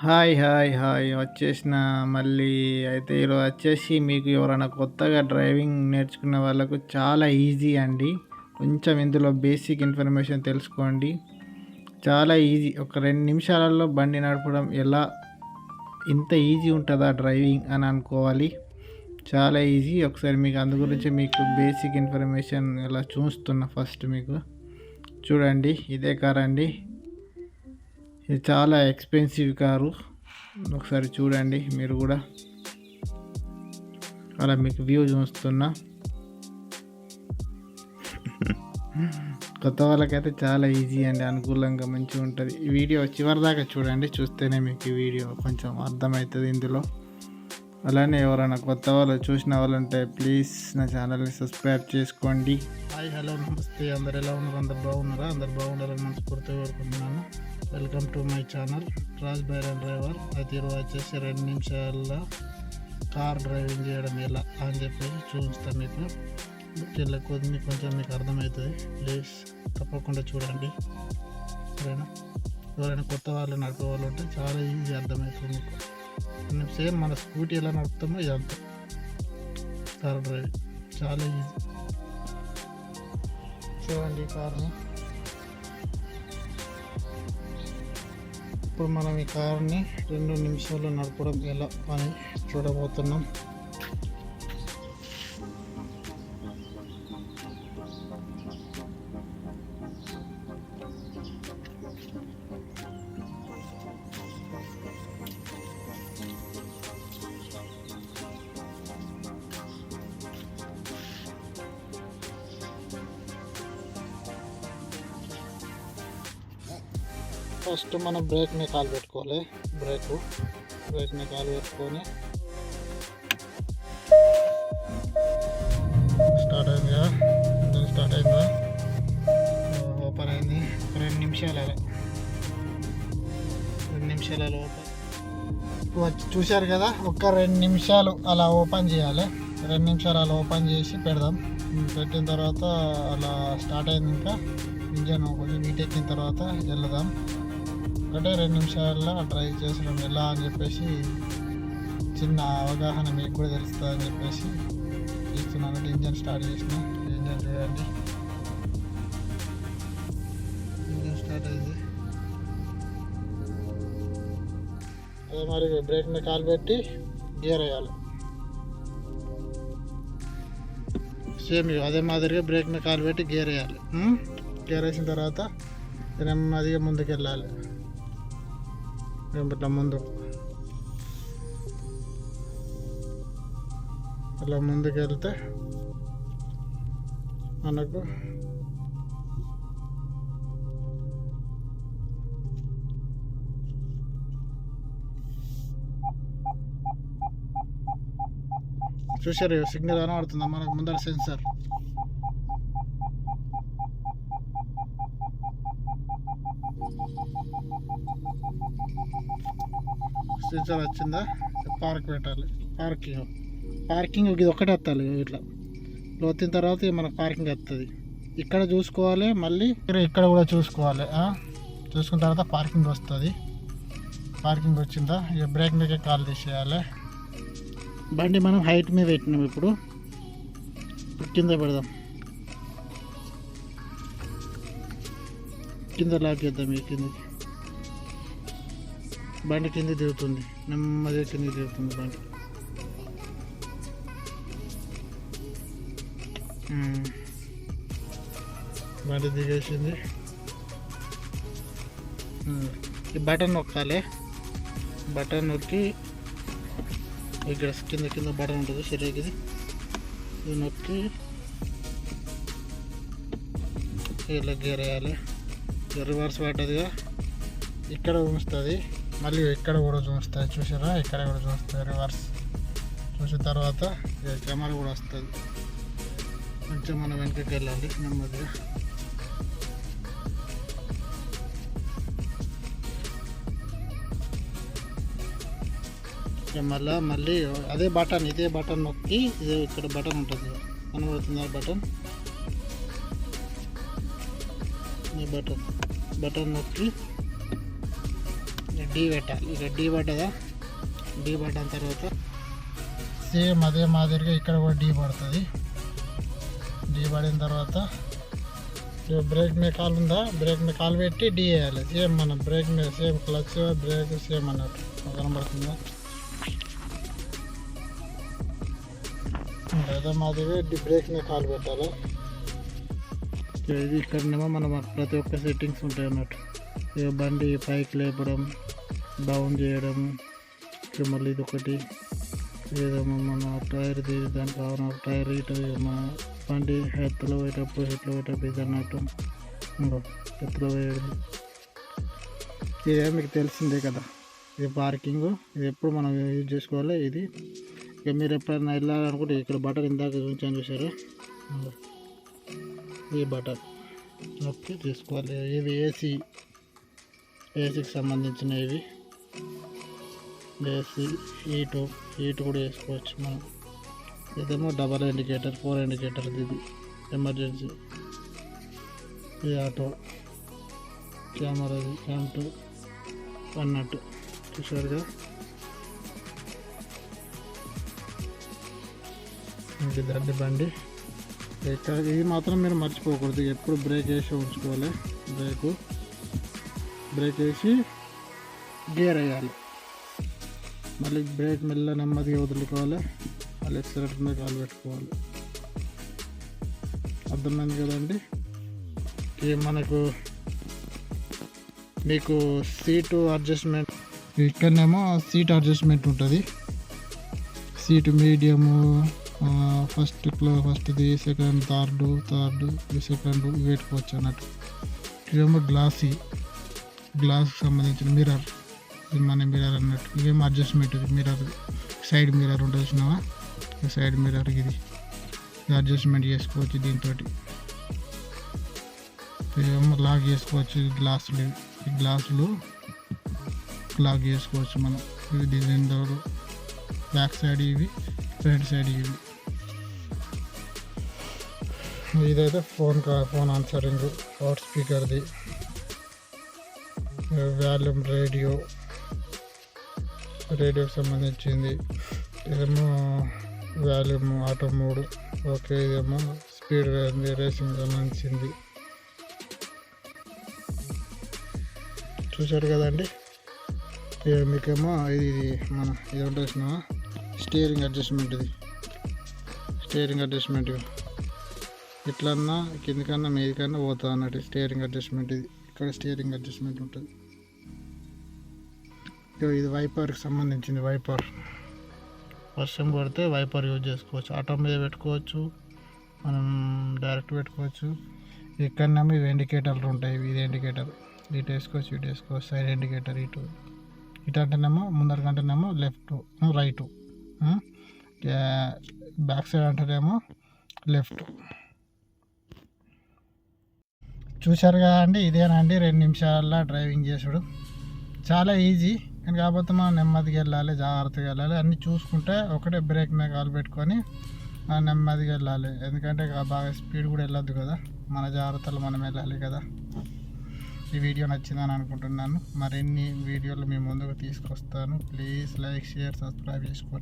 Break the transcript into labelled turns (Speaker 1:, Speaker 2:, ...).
Speaker 1: Hi hi hi వచ్చేసిన మళ్ళీ అయితే ఈరోజు వచ్చేసి మీకు ఎవరైనా కొత్తగా డ్రైవింగ్ నేర్చుకున్న వాళ్ళకు చాలా ఈజీ అండి. కొంచెం ఇందులో బేసిక్ ఇన్ఫర్మేషన్ తెలుసుకోండి. చాలా ఈజీ. ఒక 2 నిమిషాలలో బండి నడపడం ఎలా ఇంత ఈజీ ఉంటుందా డ్రైవింగ్ అని అనుకోవాలి. చాలా ఈజీ. ఒకసారి మీకు అందు గురించి మీకు బేసిక్ ఇన్ఫర్మేషన్ ఇలా చూస్తున్నా. ఫస్ట్ మీకు చూడండి, ఇదే కార్ అండి. ఇది చాలా ఎక్స్పెన్సివ్ కారు. ఒకసారి చూడండి మీరు కూడా. అలా మీకు వ్యూ చూస్తున్నా. కొత్త వాళ్ళకైతే చాలా ఈజీ అండి, అనుకూలంగా మంచిగా ఉంటుంది. ఈ వీడియో చివరి దాకా చూడండి, చూస్తేనే మీకు ఈ వీడియో కొంచెం అర్థమవుతుంది ఇందులో. అలానే ఎవరైనా కొత్త వాళ్ళు చూసిన వాళ్ళు ఉంటే ప్లీజ్ నా ఛానల్ని సబ్స్క్రైబ్ చేసుకోండి. హాయ్, హలో, నమస్తే. అందరు ఎలా ఉన్నారు? అందరు బాగున్నారా? అందరు బాగుండాలని మనస్ఫూర్తిగా కోరుకుంటున్నాను. Welcome to my channel Raj Byron driver. అయితే ఈరోజు వచ్చేసి 2 నిమిషాల్లో కార్ డ్రైవింగ్ చేయడం ఎలా అని చెప్పేసి చూపిస్తాను మీకు. ఇలా కొంచెం మీకు అర్థమవుతుంది. ప్లీజ్ తప్పకుండా చూడండి, సరేనా? ఎవరైనా కొత్త వాళ్ళు నడిపే వాళ్ళు ఉంటే చాలా ఈజీ అర్థమవుతుంది మీకు. సేమ్ మన స్కూటీ ఎలా నడుపుతామో ఇదంతా కార్ డ్రైవింగ్ చాలా ఈజీ. చూడండి కార్ని. ఇప్పుడు మనం ఈ కార్ని 2 నిమిషాల్లో నడపడం ఎలా అని చూడబోతున్నాం. ఫస్ట్ మనం బ్రేక్ మీద కాలు పెట్టుకోవాలి. బ్రేక్ మీద కాలు పెట్టుకొని స్టార్ట్ అయిందా? ఓపెన్ అయింది. 2 నిమిషాలు ఓపెన్ వచ్చి చూశారు కదా. ఒక 2 నిమిషాలు అలా ఓపెన్ చేయాలి. 2 నిమిషాలు అలా ఓపెన్ చేసి పెడదాం. పెట్టిన తర్వాత అలా స్టార్ట్ అయింది. ఇంకా ఇంజన్ కొంచెం హీట్ ఎక్కిన తర్వాత వెళ్దాం. ఒకటే 2 నిమిషాల్లో డ్రైవ్ చేసడం ఎలా అని చెప్పేసి చిన్న అవగాహన మీకు కూడా తెలుస్తుంది అని చెప్పేసి ఇస్తున్నాను. ఇంజన్ స్టార్ట్ చేసిన. ఇంజన్ చేయండి. ఇంజన్ స్టార్ట్ అయింది. అదే మరి బ్రేక్ మీద కాలు పెట్టి గేర్ వేయాలి. సేమ్ అదే మాదిరిగా బ్రేక్ మీద కాలు పెట్టి గేర్ వేయాలి. గేర్ వేసిన తర్వాత నెమ్మదిగా ముందుకు వెళ్ళాలి. ఇట్లా ముందుకు అలా ముందుకు వెళ్తే మనకు చూసారు సిగ్నల్ కనబడుతుందా మనకు ముందర? సెన్సార్ వచ్చిందా? పార్క్ పెట్టాలి. పార్కింగ్ ఇది ఒకటే వస్తుంది. ఇట్లా వచ్చిన తర్వాత మనకు పార్కింగ్ వస్తుంది. ఇక్కడ చూసుకోవాలి, మళ్ళీ ఇక్కడ కూడా చూసుకోవాలి. చూసుకున్న తర్వాత పార్కింగ్ వస్తుంది. పార్కింగ్ వచ్చిందా ఇక బ్రేక్ మీదకే కాల్ తీసేయాలి. బండి మనం హైట్ మీద పెట్టినాం. ఇప్పుడు కింద పెడదాం. కింద లాక్ చేద్దాం. ఈ కిందకి బండి కింద దిగుతుంది. నెమ్మదిగా కింద దిగుతుంది బండి. బండి దిగేసింది. ఈ బటన్ నొక్కాలి. బటన్ నొక్కి ఇక్కడ కింద బటన్ ఉంటుంది సరిగ్గా. ఇది నొక్కి ఇలా గేర్ వేయాలి. రివర్స్ పడ్డదిగా ఇక్కడ ఉంచుతుంది. మళ్ళీ ఇక్కడ కూడా చూస్తుంది. చూసారా? ఇక్కడ కూడా చూస్తుంది రివర్స్. చూసిన తర్వాత కెమెరా కూడా వస్తుంది. కొంచెం మనం వెనకకి వెళ్ళాలి నెమ్మదిగా. మళ్ళీ అదే బటన్, ఇదే బటన్ నొక్కి ఇదే ఇక్కడ బటన్ ఉంటుంది కనబడుతుంది. బటన్ ఈ బటన్ నొక్కి డీ పెట్టాలి. ఇక డీ పడ్డదా, డీ పడ్డిన తర్వాత సేమ్ అదే మాదిరిగా ఇక్కడ కూడా డీ పడుతుంది. డీ పడిన తర్వాత బ్రేక్ మీద కాలు ఉందా, బ్రేక్ మీద కాలు పెట్టి డీ వేయాలి. సేమ్ మన బ్రేక్ మీద సేమ్ క్లచ్ బ్రేక్ సేమ్ అన్నట్టు కనబడుతుందా. అదే మాదిరిగా బ్రేక్ మీద కాలు పెట్టాలి. ఇది ఇక్కడనేమో మనం ప్రతి ఒక్క సెట్టింగ్స్ ఉంటాయి అన్నట్టు. ఇక బండి పైకి లేపడం, డౌన్ చేయడం, ఇక మళ్ళీ ఇది ఒకటి ఏదేమో మన టైర్ దానికి కావాలి. టైర్ ఇటు మన బండి ఎత్తులో పోయేటప్పుడు ఇది అన్నట్టు ఎత్తులో పోయేది. ఇదే మీకు తెలిసిందే కదా. ఇది పార్కింగ్, ఇది ఎప్పుడు మనం యూజ్ చేసుకోవాలి. ఇది ఇక మీరు ఎప్పుడైనా వెళ్ళాలనుకుంటే ఇక్కడ బటన్ ఇందాక చూపించాను చూసారా, ఈ బటన్ నొక్కి తీసుకోవాలి. ఇవి ఏసీకి సంబంధించిన ఇవి ఏసీ హీట్ కూడా వేసుకోవచ్చు మనం. ఇదేమో డబల్ ఇండికేటర్, 4 ఇండికేటర్, ఇది ఎమర్జెన్సీ. ఇది ఆటో, కెమెరా, ఫ్రంట్ అన్నట్టు చూసారుగా. ఇది దండి బండి. ఇక్కడ ఇది మాత్రం మీరు మర్చిపోకూడదు, ఎప్పుడు బ్రేక్ వేసి ఉంచుకోవాలి. బ్రేక్ వేసి గేర్ వేయాలి. మళ్ళీ బ్రేక్ మెల్ల నెమ్మదిగా వదులుకోవాలి. మళ్ళీ ఎక్సలేటర్ మీద కాలు పెట్టుకోవాలి. అర్థమైంది కదండి. మీకు సీటు అడ్జస్ట్మెంట్, ఇక్కడనేమో సీట్ అడ్జస్ట్మెంట్ ఉంటుంది. సీటు మీడియము, ఫస్ట్ది, సెకండ్, థర్డ్, సెకండ్ పెట్టుకోవచ్చు అన్నట్టు. ఇవేమో గ్లాస్కి సంబంధించిన మిర్రర్, మన మిర్రర్ అన్నట్టు. ఇవేమో అడ్జస్ట్మెంట్, ఇది మిర్రర్, సైడ్ మిర్రర్ ఉంటుంది చూసినావా, సైడ్ మిర్రర్. ఇది అడ్జస్ట్మెంట్ చేసుకోవచ్చు దీంతో. ఇవేమో లాక్ చేసుకోవచ్చు. ఈ గ్లాసులు లాక్ చేసుకోవచ్చు మనం. ఇవి డిజైన్ డోర్, బ్యాక్ సైడ్ ఇవి, ఫ్రంట్ సైడ్ ఇవి. ఇదైతే ఫోన్ ఆన్సరింగ్, అవుట్ స్పీకర్ది, వాల్యూమ్ రేడియోకి సంబంధించింది. ఇదేమో వాల్యూమ్ ఆటో మోడ్. ఓకే, ఇదేమో స్పీడ్ రేసింగ్ సంబంధించింది. చూసారు కదండి. మీకేమో ఇది మన ఇది ఉంటుంది స్టీరింగ్ అడ్జస్ట్మెంట్. ఇట్లన్నా కిందికన్నా మీదికన్నా పోతుంది అన్నట్టు స్టీరింగ్ అడ్జస్ట్మెంట్. ఇది ఇక్కడ స్టీరింగ్ అడ్జస్ట్మెంట్ ఉంటుంది. ఇది వైపర్కి సంబంధించింది. వర్షం పడితే వైపర్ యూజ్ చేసుకోవచ్చు. ఆటో మీద పెట్టుకోవచ్చు, మనం డైరెక్ట్ పెట్టుకోవచ్చు. ఇక్కడనేమో ఇవి ఇండికేటర్లు ఉంటాయి. ఇది ఇండికేటర్ ఇటు వేసుకోవచ్చు, సైడ్ ఇండికేటర్ ఇటు అంటేనేమో ముందరకంటేనేమో లెఫ్ట్, రైట్. బ్యాక్ సైడ్ అంటేనేమో లెఫ్ట్. చూశారు కదా అండి. ఇదేనండి 2 నిమిషాల్లో డ్రైవింగ్ చేసుడు. చాలా ఈజీ, కానీ కాకపోతే మనం నెమ్మదిగా వెళ్ళాలి, జాగ్రత్తగా వెళ్ళాలి. అన్నీ చూసుకుంటే ఒకటే బ్రేక్ మీద కాలు పెట్టుకొని నెమ్మదిగా వెళ్ళాలి. ఎందుకంటే బాగా స్పీడ్ కూడా వెళ్ళొద్దు కదా, మన జాగ్రత్తలు మనం వెళ్ళాలి కదా. ఈ వీడియో నచ్చిందని అనుకుంటున్నాను. మరిన్ని వీడియోలు మీ ముందుకు తీసుకొస్తాను. ప్లీజ్ లైక్, షేర్, సబ్స్క్రైబ్ చేసుకోండి.